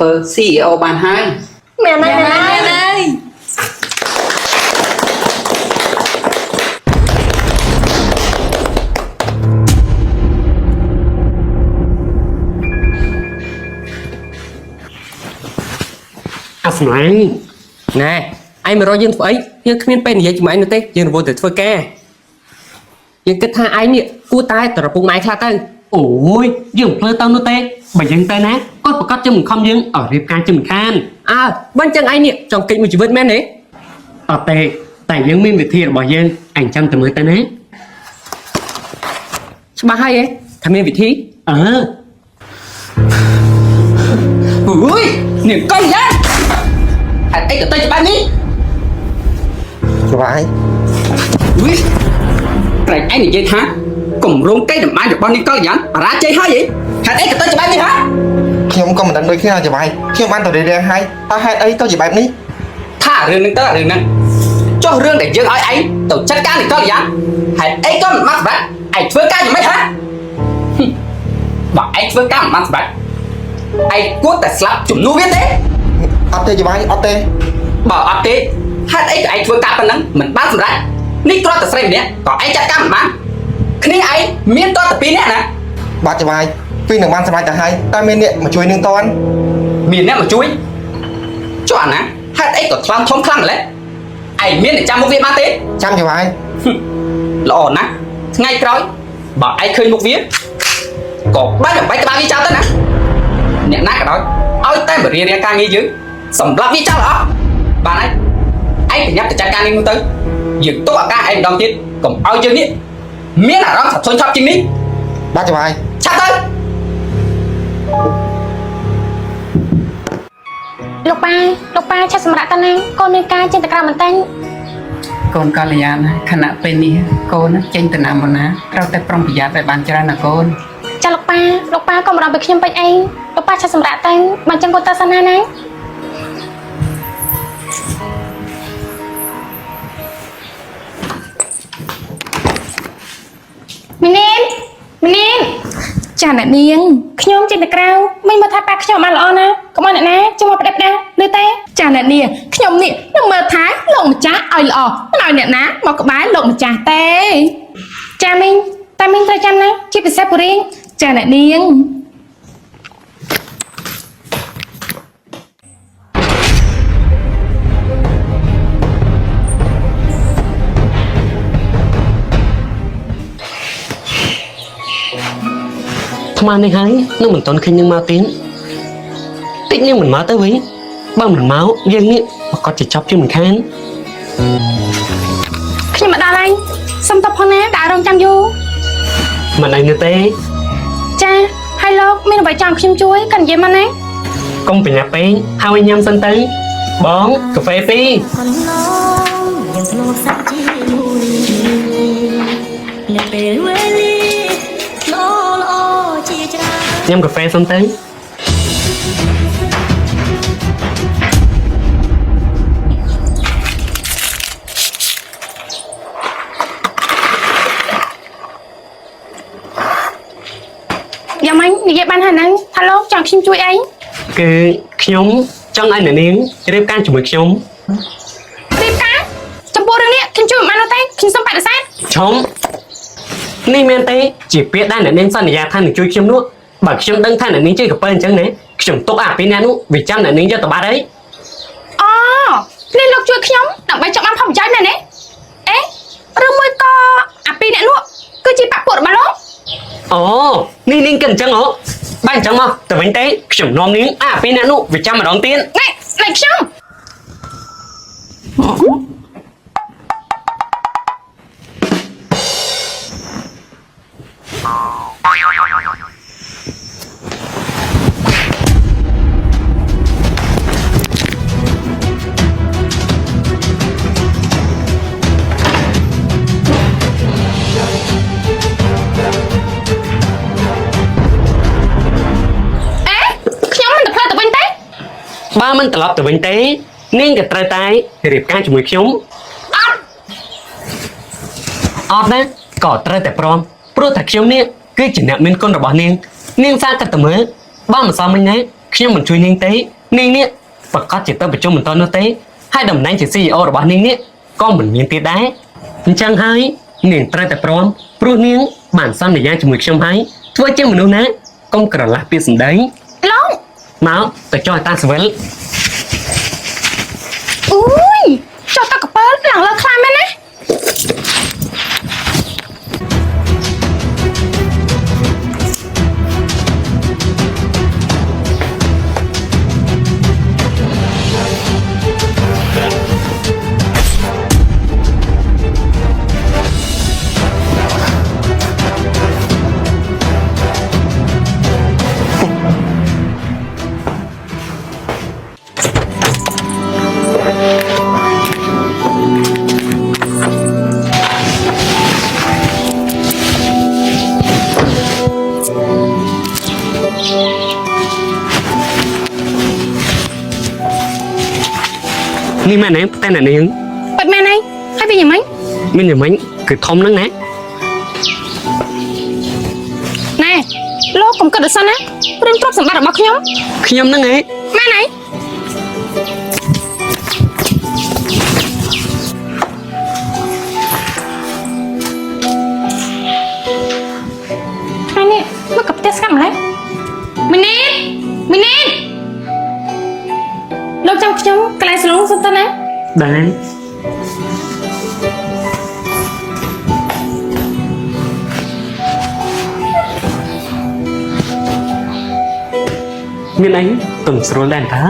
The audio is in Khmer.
ធ្វើ CEO បានហើយមែនហើយ អាស្មាណែឯងមករកយើងធ្វើអីយើងគ្មានពេលនិយាយជាមួយឯងនោះទេយើងរវល់តែធ្វើការយើងគិតថាឯងនេះគួរតែប្រពុកម៉ែខ្លះទៅអូយយើងភ្លើទៅនោះទេបើយើងទៅណាគាត់ប្រកាសជិះមិនខំយើងឲ្យរៀបការជិះមិនខានបើអញ្ចឹងឯងនេះចង់កិច្ចមួយជីវិតមែនទេអត់ទេតែយើងមានវិធីរបស់យើងឯងចាំតែមើលទៅណាច្បាស់ហើយថាមានវិធីអូយនេះកុំយ៉ាហេតុអីក៏ទៅច្បាស់នេះច្បាស់ហើយអូយប្រែកឯងនិយាយថាគម្រោងកេរដំណែលរបស់នេះកលយ៉ាងបរាជ័យហើយហេតុអីក៏ទៅច្បាស់នេះហ៎ខ្ញុំក៏មិនដឹងដូចគ្នាច្បាស់ខ្ញុំបានទៅរៀបរៀងហើយតើហេតុអីទៅជាបែបនេះថារឿងនឹងទៅរឿងហ្នឹងចុះរឿងដែលយើងឲ្យឯងទៅចាត់ការនេះកលយ៉ាងហេតុអីក៏មិនមកសម្រាប់ឯងធ្វើការយ៉ាងម៉េចហ៎បើឯងធ្វើការមិនបានសម្រាប់ឯងគួរតែស្លាប់ជំនួសវាទេអត់ទេច្បាស់អត់ទេបើអត់ទេហេតុអីក៏ឯងធ្វើការប៉ុណ្ណឹងមិនបានសម្រាប់នេះគ្រាន់តែស្រីម្នាក់ក៏ឯងចាត់ការមិនបានគ្នាឯងមានតតែ2នាក់ណាបាទច្បាស់ពីនឹងបានសម្រេចទៅហើយតែមានអ្នកមកជួយនឹងតន់មានអ្នកមកជួយចុះអាណាហេតុអីក៏ខ្លាំងធំខ្លាំងម្ល៉េះឯងមានតែចាំមុខវាបានទេចាំច្បាស់ល្អណាស់ថ្ងៃក្រោយបើឯងឃើញមុខវាក៏បាច់ក្បាលវាចោលទៅណាអ្នកណាក៏ដោយឲ្យតែបរិយាការងារយើងសម្រាប់វាចោលអស់បានហើយឯងប្រញាប់ទៅចាត់ការងារនោះទៅយើងទុកឱកាសឯងម្ដងទៀតកុំឲ្យយើងនេះមានអារម្មណ៍ថាធុញថប់ជាងនេះបាទច្បាស់ឆាប់ទៅលោកប៉ាឆាប់សម្រាប់តាណាកូនមានការចេញទៅក្រៅបន្តិចកូនកល្យាណខណៈពេលនេះកូនចេញទៅណាមកណាត្រូវតែប្រុងប្រយ័ត្នឲ្យបានច្រើនណាកូនចាលោកប៉ាកុំរំពីខ្ញុំពេកអីលោកប៉ាឆាប់សម្រាប់ទៅបើចឹងកូនទៅសិនណាមីនីនចាអ្នកនាងខ្ញុំចេញទៅក្រៅមិនមើលថាប៉ាខ្ញុំបានល្អណាកុំឲ្យអ្នកណាចូលមកផ្ដេសផ្ដាស់លើទេចាអ្នកនាងខ្ញុំនេះនឹងមើលថាលោកម្ចាស់ឲ្យល្អមិនឲ្យអ្នកណាមកក្បែរលោកម្ចាស់ទេចាមីងតែមីងត្រូវចាំណាជាពិសេសពូរៀងចាអ្នកនាងថ្មនេះហើយនឹងមិនតន់ឃើញនឹងមកទៀតតិចនឹងមិនមកទៅវិញបើមិនមកយើងនេះប្រកាសជាចាប់ជិះមិនខានខ្ញុំមកដល់ហើយសុំតបផងណាដែលរងចាំយូរមិនអីnữaទេចាហើយលោកមានអ្វីចង់ខ្ញុំជួយក៏និយាយមកណាកុំប្រញាប់ពេកហើយញ៉ាំសិនទៅបងកាហ្វេពីរញ៉ាំកាហ្វេសិនទៅយ៉ាងម៉េចនិយាយបានហើយហ្នឹងថាលោកចង់ខ្ញុំជួយអីគឺខ្ញុំចង់ឲ្យអ្នកនាងរៀបការជាមួយខ្ញុំរៀបការចំពោះរឿងនេះខ្ញុំជួយមិនបានទេខ្ញុំសូមបដិសេធឈុំនេះមែនទេជាពាក្យដែលអ្នកនាងសន្យាថានឹងជួយខ្ញុំនោះបើខ្ញុំដឹងថាអ្នកនាងជាកពើអញ្ចឹងណាខ្ញុំទុកអាពីរនាក់នោះវាចាំអ្នកនាងយកទៅបាត់អីនេះលោកជួយខ្ញុំដើម្បីចង់បានផលប្រយោជន៍មែនទេអេឬមួយក៏អាពីរនាក់នោះគឺជាបាក់ពួករបស់លោកនេះនាងគិតអញ្ចឹងបើអញ្ចឹងមកទៅវិញទេខ្ញុំនាំនាងអាពីរនាក់នោះវាចាំម្ដងទៀតណែខ្ញុំបើមិនត្រឡប់ទៅវិញទេនាងក៏ត្រូវតែរៀបការជាមួយខ្ញុំអត់ណាក៏ត្រូវតែព្រមព្រោះតែខ្ញុំនេះគឺជាអ្នកមានគុណរបស់នាងសាកតែមើលបើមិនសមមិញណាខ្ញុំមិនជួយនាងទេ នាងនេះប្រកាសជាទៅប្រជុំមិនតនោះទេហើយតំណែងជា CEO របស់នាងនេះក៏មិនមានទៀតដែរអញ្ចឹងហើយនាងត្រូវតែព្រមព្រោះនាងបានសន្យាជាមួយខ្ញុំហើយធ្វើជាមនុស្សណាកុំក្រឡាស់ពាក្យសម្ដី លោក មកទៅចុះតាសវិល អូយចុះតកប៉ើឡើងលើខ្លាំងមែនណា នេះមែនទេតែអ្នកនាង ពិតមែនហើយហើយវាយ៉ាងម៉េច មានយ៉ាងម៉េចគឺធំហ្នឹងណា ណែលោកកុំគិតដូចសិនណារឿងទ្រព្យសម្បត្តិរបស់ខ្ញុំ ខ្ញុំហ្នឹងឯង មែនហើយហើយនេះមកកាផ្ទះស្កាត់ម្ល៉េះមីនីមីនីលោកចាំខ្ញុំកន្លែងសាឡុងសិនទៅណា ដែរមានអីទំស្រួលដែរតា